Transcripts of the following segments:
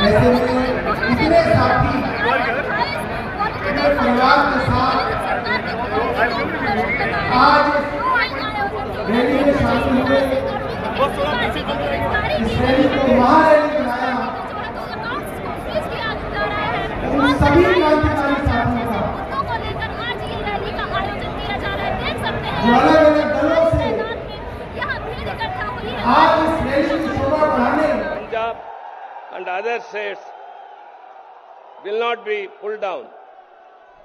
ऐसे में इतने साथी इतने परिवार के साथ आज रैली में शामिल हुए, इस रैली को महारैली बनाया उन सभी क्रांतिकारी साथियों का जो अलग अलग दलों से आज इस रैली की शोभा बढ़ाने and other states will not be pulled down.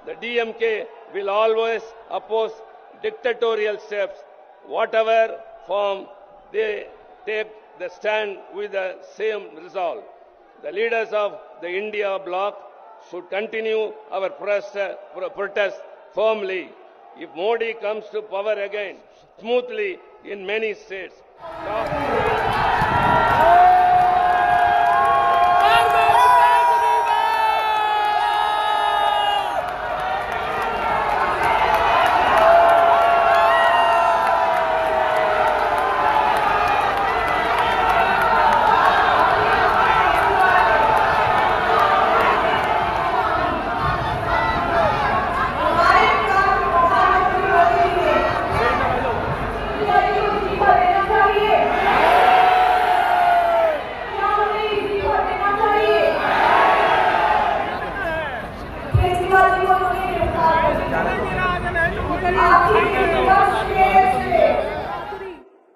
The DMK will always oppose dictatorial steps, whatever form they take the stand with the same resolve. The leaders of the India bloc should continue our protest firmly. If Modi comes to power again, smoothly in many states,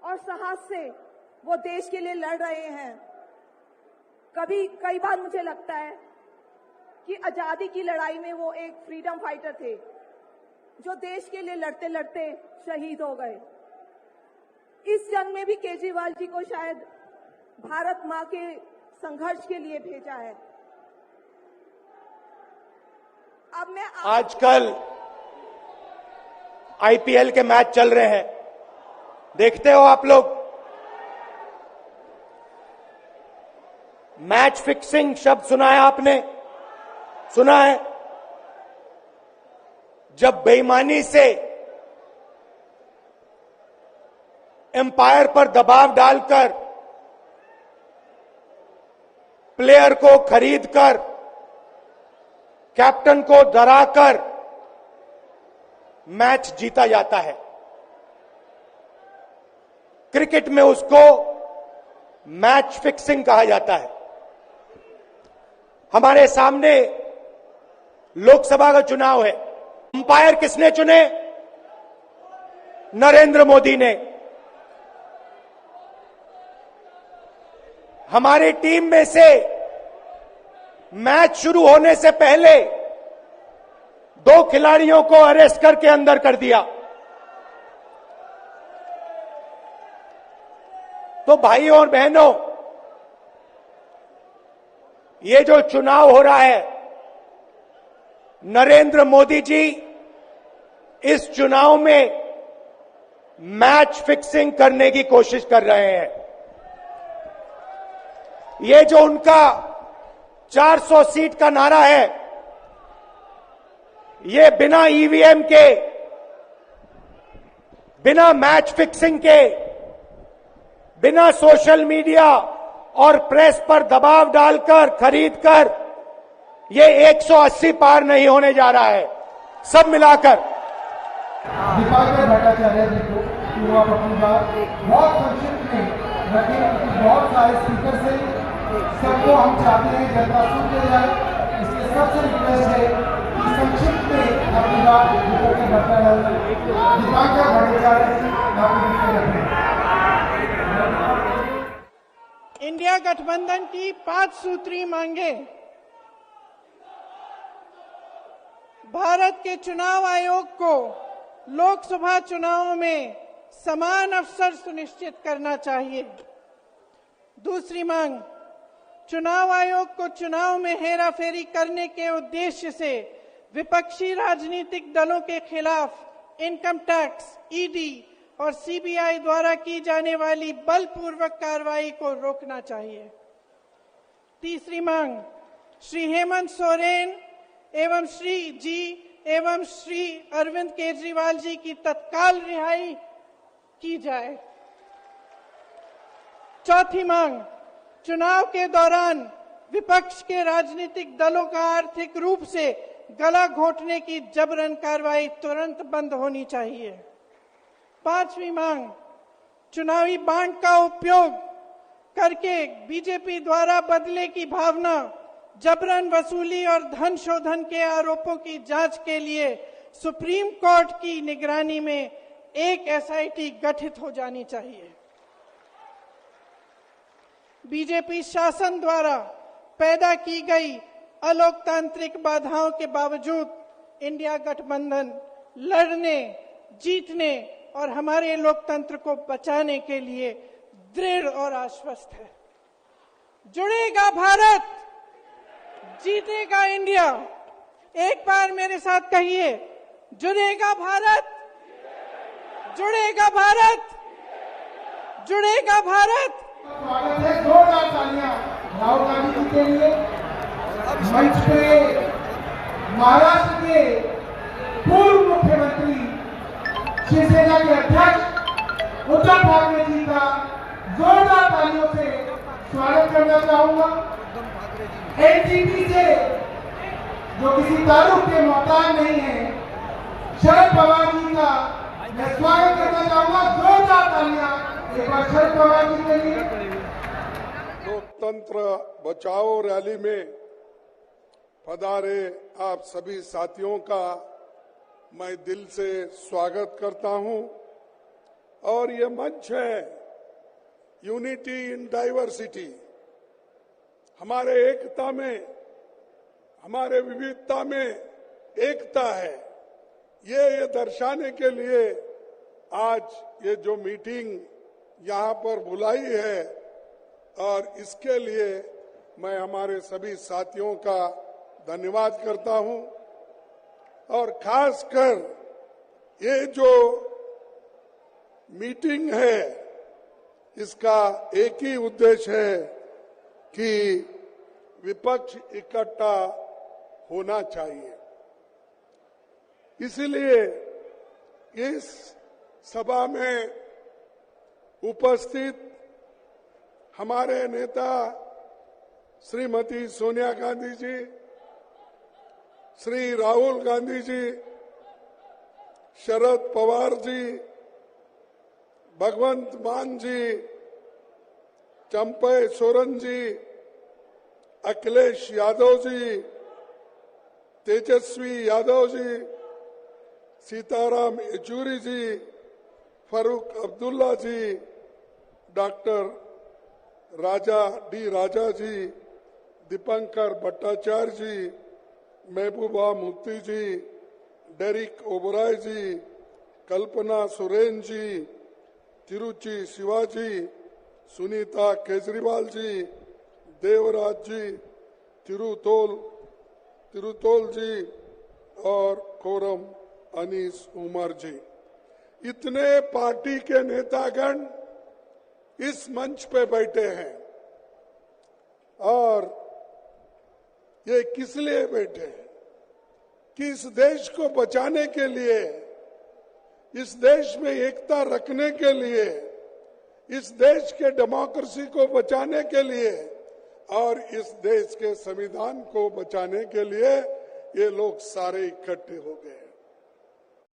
और साहस से वो देश के लिए लड़ रहे हैं। कई बार मुझे लगता है कि आजादी की लड़ाई में वो एक फ्रीडम फाइटर थे जो देश के लिए लड़ते लड़ते शहीद हो गए। इस जंग में भी केजरीवाल जी को शायद भारत मां के संघर्ष के लिए भेजा है। अब मैं आजकल आईपीएल के मैच चल रहे हैं, देखते हो आप लोग। मैच फिक्सिंग शब्द सुना है आपने? सुना है? जब बेईमानी से एम्पायर पर दबाव डालकर प्लेयर को खरीदकर कैप्टन को डराकर मैच जीता जाता है। क्रिकेट में उसको मैच फिक्सिंग कहा जाता है। हमारे सामने लोकसभा का चुनाव है। अंपायर किसने चुने? नरेंद्र मोदी ने। हमारी टीम में से मैच शुरू होने से पहले 2 खिलाड़ियों को अरेस्ट करके अंदर कर दिया। तो भाइयों और बहनों, ये जो चुनाव हो रहा है, नरेंद्र मोदी जी इस चुनाव में मैच फिक्सिंग करने की कोशिश कर रहे हैं। ये जो उनका 400 सीट का नारा है, ये बिना ईवीएम के, बिना मैच फिक्सिंग के, बिना सोशल मीडिया और प्रेस पर दबाव डालकर खरीदकर ये 180 पार नहीं होने जा रहा है। सब मिलाकर दीपांकर भट्टाचार्य जी को पूरा अपनी बात बहुत संक्षिप्त में रखें, बहुत सारे स्पीकर से सबको हम चाहते हैं जनता सुन के जाए, इसलिए सबसे रिक्वेस्ट है कि संक्षिप्त में अपनी बात दीपांकर भट्टाचार्य रखें। इंडिया गठबंधन की 5 सूत्री मांगे भारत के चुनाव आयोग को लोकसभा चुनाव में समान अवसर सुनिश्चित करना चाहिए। दूसरी मांग, चुनाव आयोग को चुनाव में हेराफेरी करने के उद्देश्य से विपक्षी राजनीतिक दलों के खिलाफ इनकम टैक्स, ईडी और सीबीआई द्वारा की जाने वाली बलपूर्वक कार्रवाई को रोकना चाहिए। तीसरी मांग, श्री हेमंत सोरेन एवं श्री अरविंद केजरीवाल जी की तत्काल रिहाई की जाए। चौथी मांग, चुनाव के दौरान विपक्ष के राजनीतिक दलों का आर्थिक रूप से गला घोंटने की जबरन कार्रवाई तुरंत बंद होनी चाहिए। पांचवी मांग, चुनावी बांड का उपयोग करके बीजेपी द्वारा बदले की भावना, जबरन वसूली और धन शोधन के आरोपों की जांच के लिए सुप्रीम कोर्ट की निगरानी में एक एसआईटी गठित हो जानी चाहिए। बीजेपी शासन द्वारा पैदा की गई अलोकतांत्रिक बाधाओं के बावजूद इंडिया गठबंधन लड़ने, जीतने और हमारे लोकतंत्र को बचाने के लिए दृढ़ और आश्वस्त है। जुड़ेगा भारत, जीतेगा इंडिया। एक बार मेरे साथ कहिए, जुड़ेगा भारत, जुड़ेगा भारत, जुड़ेगा भारत। स्वागत है, जोरदार तालियां राहुल गांधी जी के लिए। मंच पे महाराष्ट्र के पूर्व मुख्यमंत्री, शिवसेना के अध्यक्ष उद्धव ठाकरे जी का जोरदार तालियों से स्वागत करना चाहूंगा। एनसीपी से जो किसी तारुफ के मोहताज नहीं है, शरद पवार जी का मैं स्वागत करना चाहूंगा। जोरदार तालियां एक बार शरद पवार जी के लिए। लोकतंत्र बचाओ रैली में पधारे आप सभी साथियों का मैं दिल से स्वागत करता हूं। और ये मंच है यूनिटी इन डाइवर्सिटी, हमारे एकता में, हमारे विविधता में एकता है, ये दर्शाने के लिए आज ये जो मीटिंग यहाँ पर बुलाई है, और इसके लिए मैं हमारे सभी साथियों का धन्यवाद करता हूं। और खासकर ये जो मीटिंग है, इसका एक ही उद्देश्य है कि विपक्ष इकट्ठा होना चाहिए। इसलिए इस सभा में उपस्थित हमारे नेता श्रीमती सोनिया गांधी जी, श्री राहुल गांधी जी, शरद पवार जी, भगवंत मान जी, चंपई सोरेन जी, अखिलेश यादव जी, तेजस्वी यादव जी, सीताराम येचुरी जी, फारूक अब्दुल्ला जी, डॉक्टर राजा जी, दीपंकर भट्टाचार्य जी, महबूबा मुफ्ती जी, डेरिक ओबराय जी, कल्पना सोरेन जी, तिरुचि शिवाजी, सुनीता केजरीवाल जी, देवराज जी, तिरुतोल जी और कोरम अनीस उमर जी, इतने पार्टी के नेतागण इस मंच पे बैठे हैं। और ये किस लिए बैठे हैं? कि इस देश को बचाने के लिए, इस देश में एकता रखने के लिए, इस देश के डेमोक्रेसी को बचाने के लिए और इस देश के संविधान को बचाने के लिए ये लोग सारे इकट्ठे हो गए।